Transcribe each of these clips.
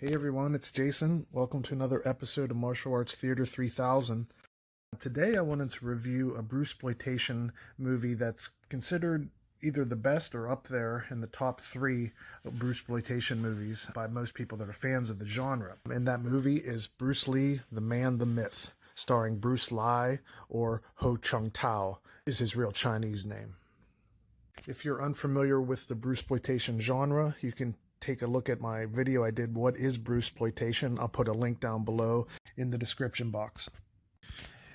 Hey everyone, it's Jason. Welcome to another episode of Martial Arts Theater 3000. Today I wanted to review a Bruceploitation movie that's considered either the best or up there in the top three of Bruceploitation movies by most people that are fans of the genre. And that movie is Bruce Lee, the Man, the Myth, starring Bruce Lai, or Ho Chung Tao is his real Chinese name. If you're unfamiliar with the Bruceploitation genre, you can take a look at my video I did, What is Bruceploitation? I'll put a link down below in the description box.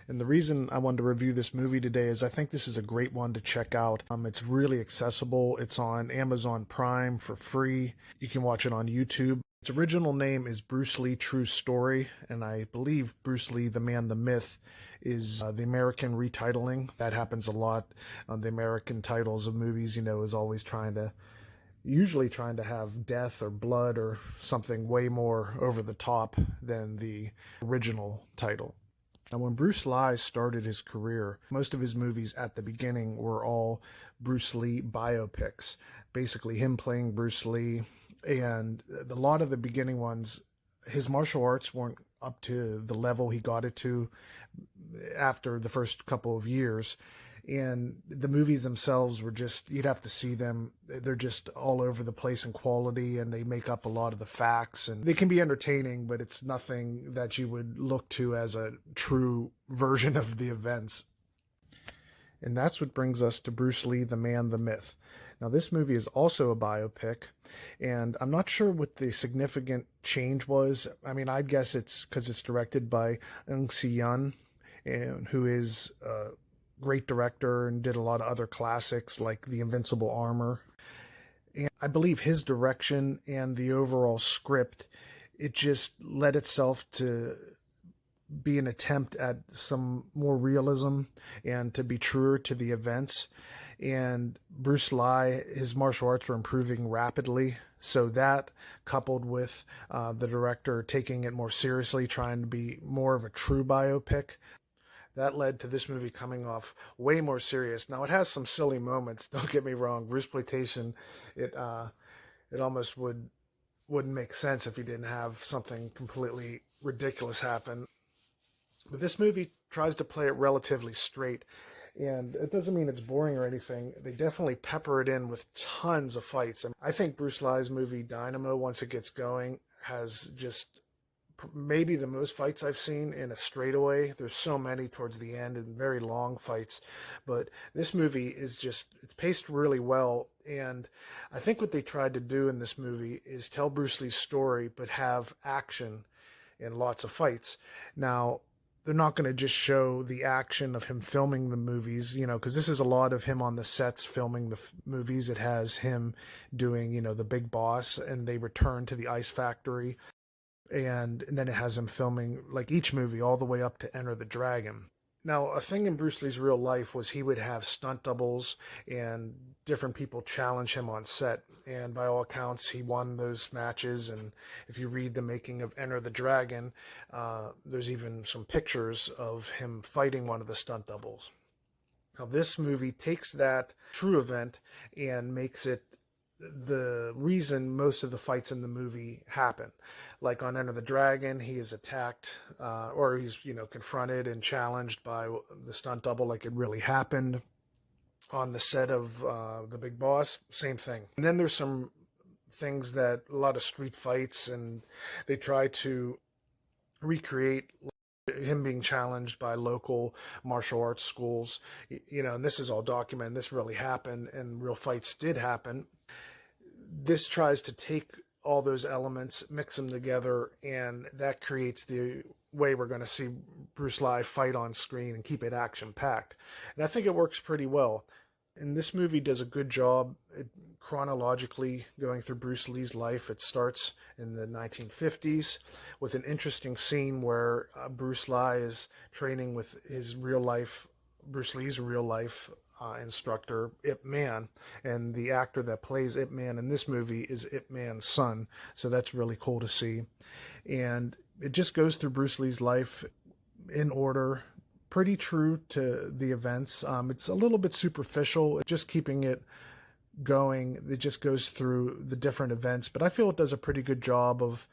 And the reason I wanted to review this movie today is I think this is a great one to check out. It's really accessible. It's on Amazon Prime for free. You can watch it on YouTube. Its original name is Bruce Lee True Story, and I believe Bruce Lee, the Man, the Myth is the American retitling. That happens a lot on the American titles of movies, is always usually trying to have death or blood or something way more over the top than the original title. Now, when Bruce Lee started his career, most of his movies at the beginning were all Bruce Lee biopics, basically him playing Bruce Lee. And a lot of the beginning ones, his martial arts weren't up to the level he got it to after the first couple of years. And the movies themselves were just, you'd have to see them. They're just all over the place in quality, and they make up a lot of the facts. And they can be entertaining, but it's nothing that you would look to as a true version of the events. And that's what brings us to Bruce Lee, the Man, the Myth. Now, this movie is also a biopic, and I'm not sure what the significant change was. I mean, I'd guess it's because it's directed by Yun, who is great director and did a lot of other classics like The Invincible Armor. And I believe his direction and the overall script, it just led itself to be an attempt at some more realism and to be truer to the events. And Bruce Lee, his martial arts were improving rapidly. So that, coupled with the director taking it more seriously, trying to be more of a true biopic, that led to this movie coming off way more serious. Now, it has some silly moments, don't get me wrong. Bruceploitation, it almost wouldn't make sense if he didn't have something completely ridiculous happen. But this movie tries to play it relatively straight, and it doesn't mean it's boring or anything. They definitely pepper it in with tons of fights. I think Bruce Lee's movie Dynamo, once it gets going, has just maybe the most fights I've seen in a straightaway. There's so many towards the end and very long fights, but this movie is just, it's paced really well. And I think what they tried to do in this movie is tell Bruce Lee's story, but have action and lots of fights. Now, they're not going to just show the action of him filming the movies, because this is a lot of him on the sets filming the movies. It has him doing, the big boss, and they return to the ice factory. And then it has him filming like each movie all the way up to Enter the Dragon. Now, a thing in Bruce Lee's real life was he would have stunt doubles and different people challenge him on set. And by all accounts, he won those matches. And if you read the making of Enter the Dragon, there's even some pictures of him fighting one of the stunt doubles. Now, this movie takes that true event and makes it the reason most of the fights in the movie happen. Like on Enter the Dragon, he is attacked or he's confronted and challenged by the stunt double like it really happened. On the set of The Big Boss, same thing. And then there's some things that a lot of street fights, and they try to recreate him being challenged by local martial arts schools, and this is all documented. This really happened, and real fights did happen. This tries to take all those elements, mix them together, and that creates the way we're going to see Bruce Lee fight on screen and keep it action-packed. And I think it works pretty well. And this movie does a good job chronologically going through Bruce Lee's life. It starts in the 1950s with an interesting scene where Bruce Lee is training with Bruce Lee's real life instructor, Ip Man, and the actor that plays Ip Man in this movie is Ip Man's son, so that's really cool to see. And it just goes through Bruce Lee's life in order, pretty true to the events. It's a little bit superficial, just keeping it going. It just goes through the different events, but I feel it does a pretty good job of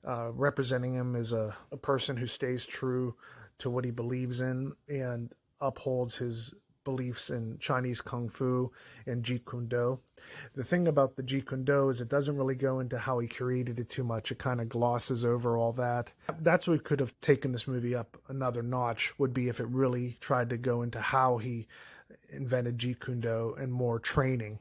representing him as a person who stays true to what he believes in and upholds his beliefs in Chinese Kung Fu and Jeet Kune Do. The thing about the Jeet Kune Do is it doesn't really go into how he created it too much. It kind of glosses over all that. That's what could have taken this movie up another notch, would be if it really tried to go into how he invented Jeet Kune Do and more training.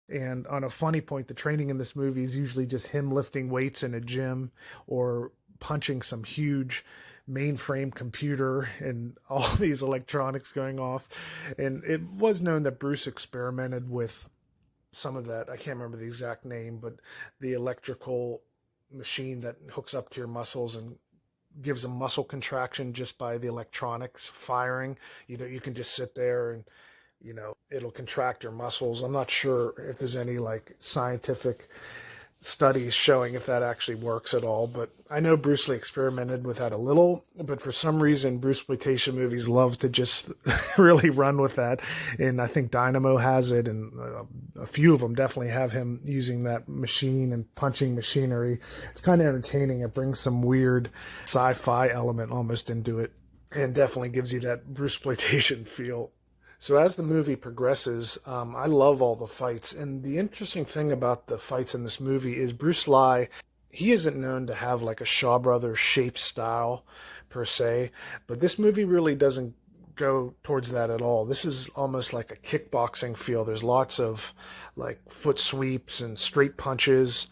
And on a funny point, the training in this movie is usually just him lifting weights in a gym or punching some huge mainframe computer and all these electronics going off. And it was known that Bruce experimented with some of that. I can't remember the exact name, but the electrical machine that hooks up to your muscles and gives a muscle contraction just by the electronics firing. You can just sit there and it'll contract your muscles. I'm not sure if there's any like scientific studies showing if that actually works at all, but I know Bruce Lee experimented with that a little, but for some reason Bruceploitation movies love to just really run with that. And I think Dynamo has it, and a few of them definitely have him using that machine and punching machinery. It's kind of entertaining. It brings some weird sci-fi element almost into it and definitely gives you that Bruceploitation feel. So as the movie progresses, I love all the fights. And the interesting thing about the fights in this movie is Bruce Lee, he isn't known to have like a Shaw Brothers shape style per se, but this movie really doesn't go towards that at all. This is almost like a kickboxing feel. There's lots of like foot sweeps and straight punches.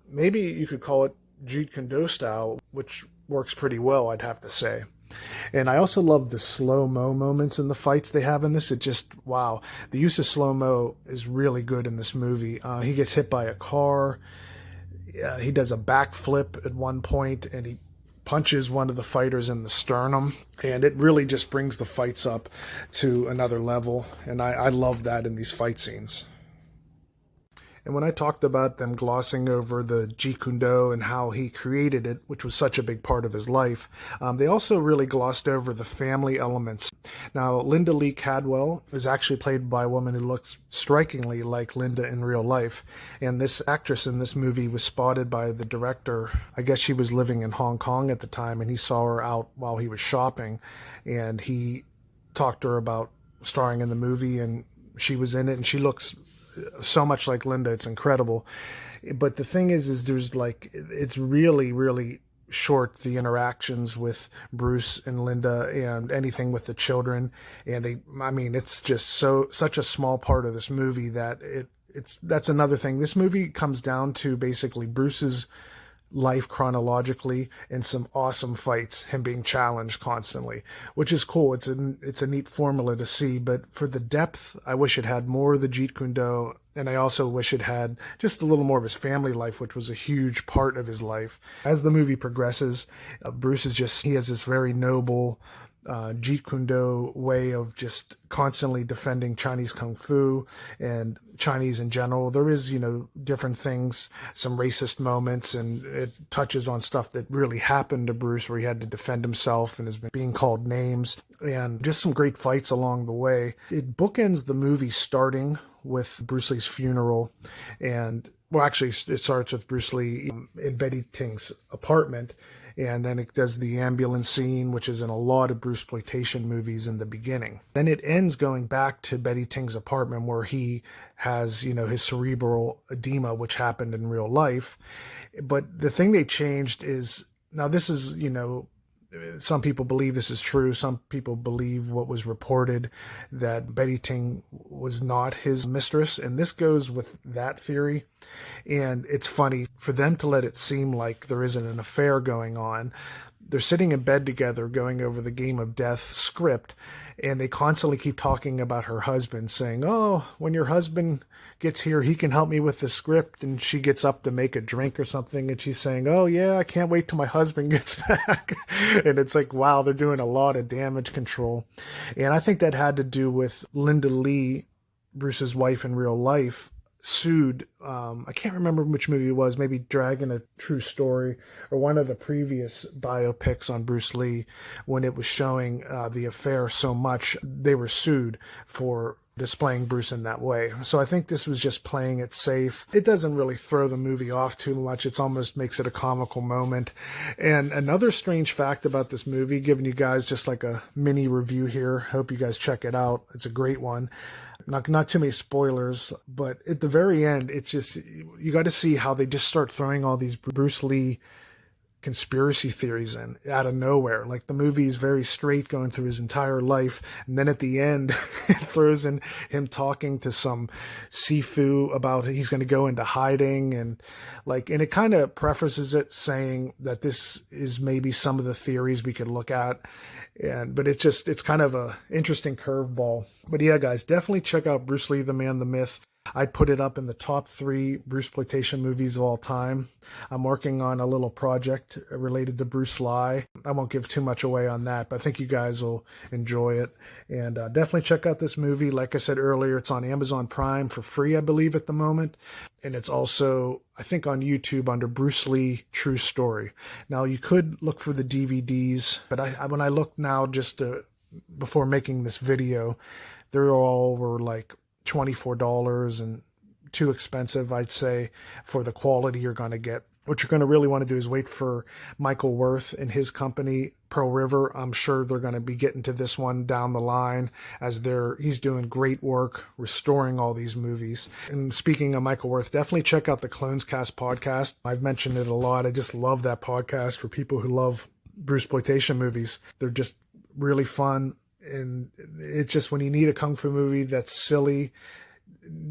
Maybe you could call it Jeet Kune Do style, which works pretty well, I'd have to say. And I also love the slow-mo moments in the fights they have in this. It just, wow. The use of slow-mo is really good in this movie. He gets hit by a car. He does a backflip at one point, and he punches one of the fighters in the sternum. And it really just brings the fights up to another level. And I love that in these fight scenes. And when I talked about them glossing over the Jeet Kune Do and how he created it, which was such a big part of his life, they also really glossed over the family elements. Now, Linda Lee Cadwell is actually played by a woman who looks strikingly like Linda in real life. And this actress in this movie was spotted by the director. I guess she was living in Hong Kong at the time, and he saw her out while he was shopping. And he talked to her about starring in the movie, and she was in it, and she looks so much like Linda. It's incredible. But the thing is there's like, it's really, really short, the interactions with Bruce and Linda and anything with the children. And it's just such a small part of this movie that that's another thing. This movie comes down to basically Bruce's life chronologically and some awesome fights, him being challenged constantly, which is cool. It's a neat formula to see, but for the depth, I wish it had more of the Jeet Kune Do, and I also wish it had just a little more of his family life, which was a huge part of his life. As the movie progresses, Bruce he has this very noble Jeet Kune Do way of just constantly defending Chinese Kung Fu and Chinese in general. There is, different things, some racist moments, and it touches on stuff that really happened to Bruce where he had to defend himself and is being called names, and just some great fights along the way. It bookends the movie starting with Bruce Lee's funeral, and well, actually, it starts with Bruce Lee in Betty Ting's apartment, and then it does the ambulance scene, which is in a lot of Bruceploitation movies in the beginning. Then it ends going back to Betty Ting's apartment where he has, his cerebral edema, which happened in real life. But the thing they changed is, now this is, some people believe this is true. Some people believe what was reported, that Betty Ting was not his mistress. And this goes with that theory. And it's funny for them to let it seem like there isn't an affair going on. They're sitting in bed together going over the Game of Death script, and they constantly keep talking about her husband, saying, oh, when your husband gets here, he can help me with the script. And she gets up to make a drink or something, and she's saying, oh, yeah, I can't wait till my husband gets back. And it's like, wow, they're doing a lot of damage control. And I think that had to do with Linda Lee, Bruce's wife in real life, sued, I can't remember which movie it was, maybe Dragon, A True Story, or one of the previous biopics on Bruce Lee, when it was showing the affair so much, they were sued for displaying Bruce in that way. So I think this was just playing it safe. It doesn't really throw the movie off too much. It almost makes it a comical moment. And another strange fact about this movie, giving you guys just like a mini review here. Hope you guys check it out. It's a great one. Not too many spoilers, but at the very end, it's just, you got to see how they just start throwing all these Bruce Lee conspiracy theories in out of nowhere. Like, the movie is very straight going through his entire life, and then at the end it throws in him talking to some Sifu about he's going to go into hiding, and it kind of prefaces it saying that this is maybe some of the theories we could look at. But it's kind of a interesting curveball. But yeah, guys, definitely check out Bruce Lee, the Man, the Myth. I'd put it up in the top 3 Bruceploitation movies of all time. I'm working on a little project related to Bruce Lee. I won't give too much away on that, but I think you guys will enjoy it. And definitely check out this movie. Like I said earlier, it's on Amazon Prime for free, I believe, at the moment. And it's also, I think, on YouTube under Bruce Lee True Story. Now, you could look for the DVDs, but when I look now, before making this video, they all were like $24 and too expensive, I'd say, for the quality you're going to get. What you're going to really want to do is wait for Michael Worth and his company, Pearl River. I'm sure they're going to be getting to this one down the line, as he's doing great work restoring all these movies. And speaking of Michael Worth, definitely check out the Clones Cast podcast. I've mentioned it a lot. I just love that podcast for people who love Bruceploitation movies. They're just really fun. And it's just, when you need a kung fu movie that's silly,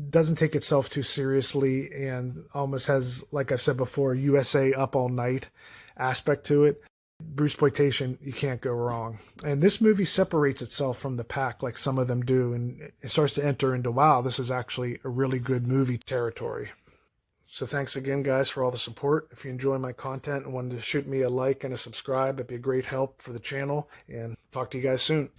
doesn't take itself too seriously, and almost has, like I've said before, USA Up All Night aspect to it, Bruceploitation, you can't go wrong. And this movie separates itself from the pack like some of them do, and it starts to enter into, wow, this is actually a really good movie territory. So thanks again, guys, for all the support. If you enjoy my content and wanted to shoot me a like and a subscribe, that'd be a great help for the channel. And talk to you guys soon.